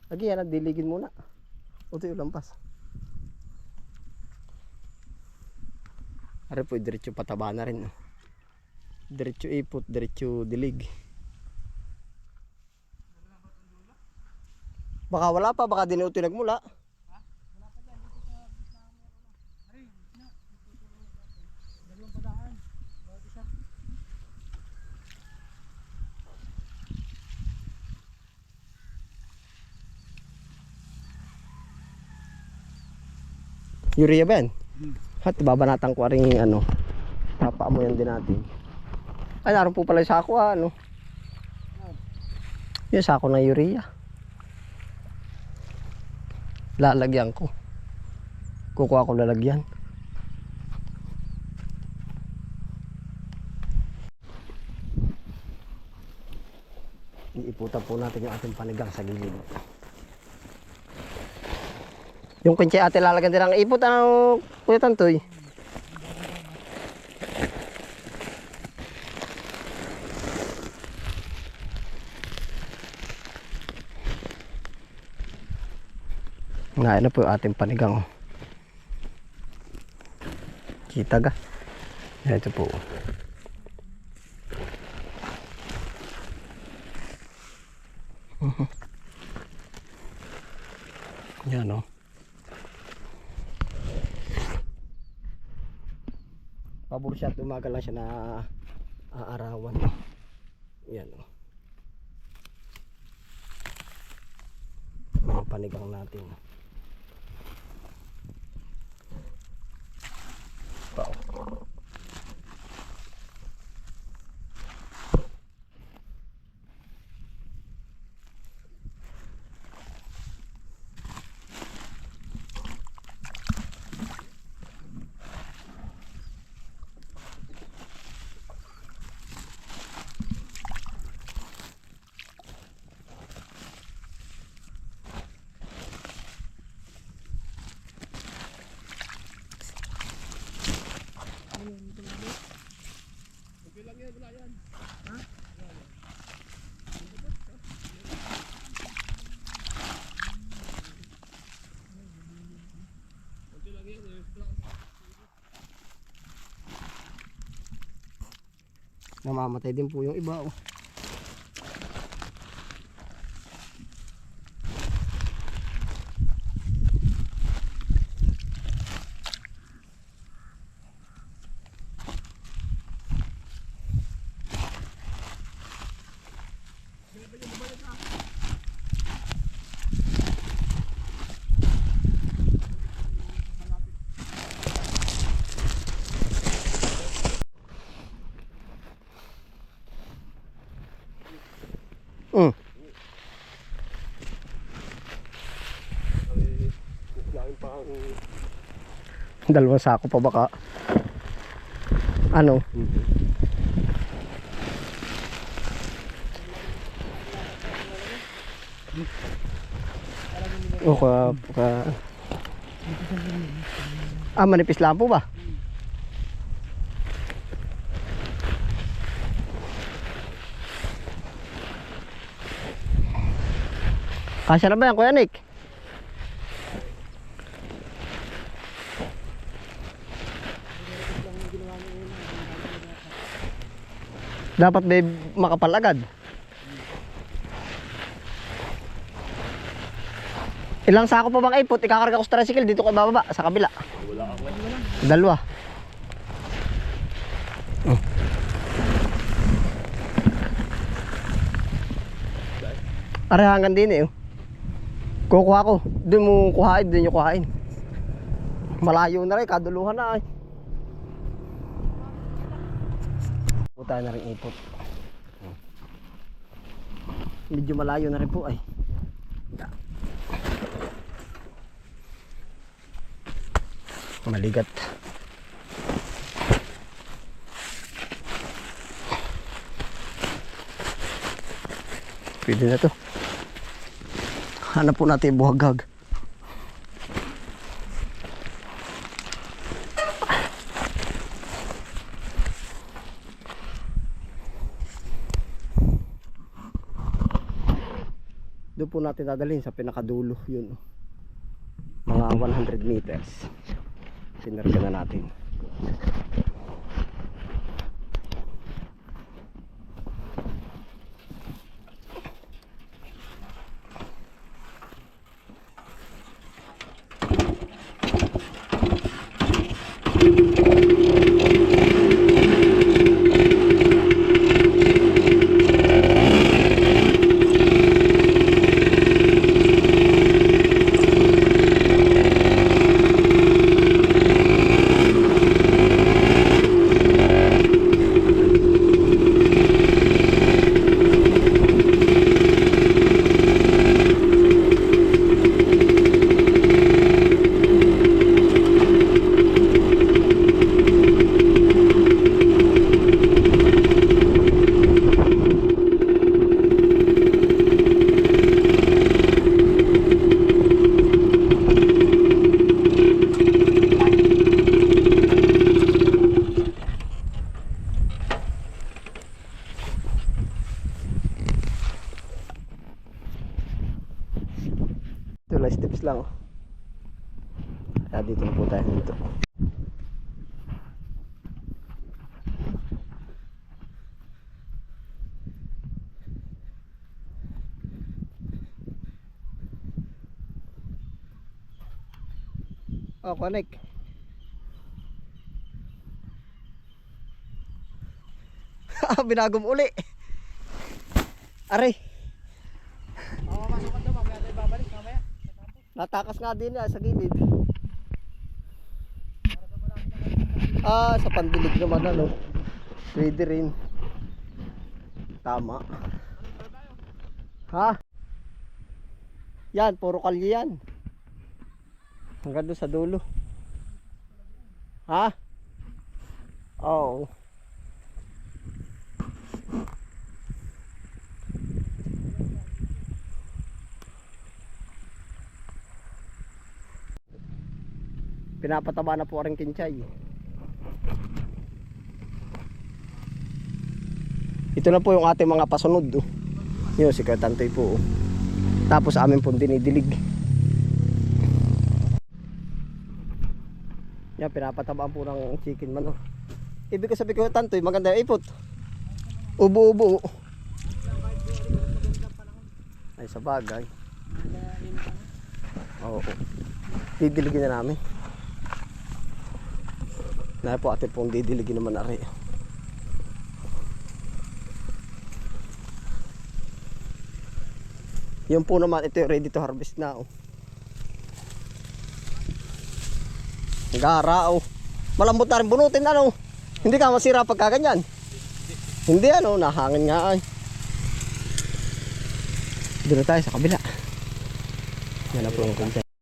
Lagi yan, diligin muna. O ito yung lampas. Ari po, diretso pataba na rin. Diretso ipot, diretso dilig. Baka wala pa, baka dinuto nagmula. Urea ba yan? At babanatan ko rin ano. Papaamuyan din natin. Ay, naroon po pala yung sako ano. Yung sako ng urea. Lalagyan ko. Kukuha ko lalagyan. Iiputan po natin yung ating panigang sa gilid. Yung kunsya ate lalagyan din ng ipot. Ano Kuya Tantoy? Ngayon na po yung ating panigang. Kita ga. Ito po. Yan o. Pabor siya at umaga lang siya na aarawan. Yan o. Mga panigang natin. Pao. Namamatay din po yung iba oh. Dalawang sako pa baka ano o manipis lang po ba? Kasya na ba yan Kuya Nick? Dapat may makapal agad. Ilang sako pa bang ipot? Ikakarga ko sa tricycle dito kay bababa sa kabila. Dalawa. Arehangan din eh. Kukuha ko. Doon mo kuhain, doon nyo kuhain. Malayo na rin, kaduluhan na eh. Tayo na rin ipot. Medyo malayo na rin po ay. Maligat. Pwede na to. Hanap po natin yung buhaghag. Doon po natin dadalhin sa pinakadulo yun. Mga 100 meters. Sinarga na natin. Ito lang steps lang. Kaya dito na po tayo dito. Oh, connect. Binagom uli. Aray. Mamasukan daw, mamaya tayo babalik, mamaya. Natakas nga din sa gilid. Sa pandilig naman ano. Pwede rin. Tama. Ha? Yan, puro kalye yan. Hanggang doon sa dulo. Ha? Oo. Pinapataba na po rin kinchay. Ito na po yung ating mga pasunod. Yun, si Katantoy po. Tapos amin pong dinidilig. Yan, pinapatabaan po ng chicken man. Ibig ko sabihin ko, Tantoy, maganda yung ipot. Ubo-ubo. Ay, sa bagay. Oo. Didiligin na namin. Na po atin pong didiligin naman ari. Yung po naman, ito yung ready to harvest na. Gara, malambot na rin bunutin, ano. Hindi ka masira pagka ganyan. Hindi, ano, nahangin nga ay. Doon na tayo sa kabila. Yan na po yung kunsay.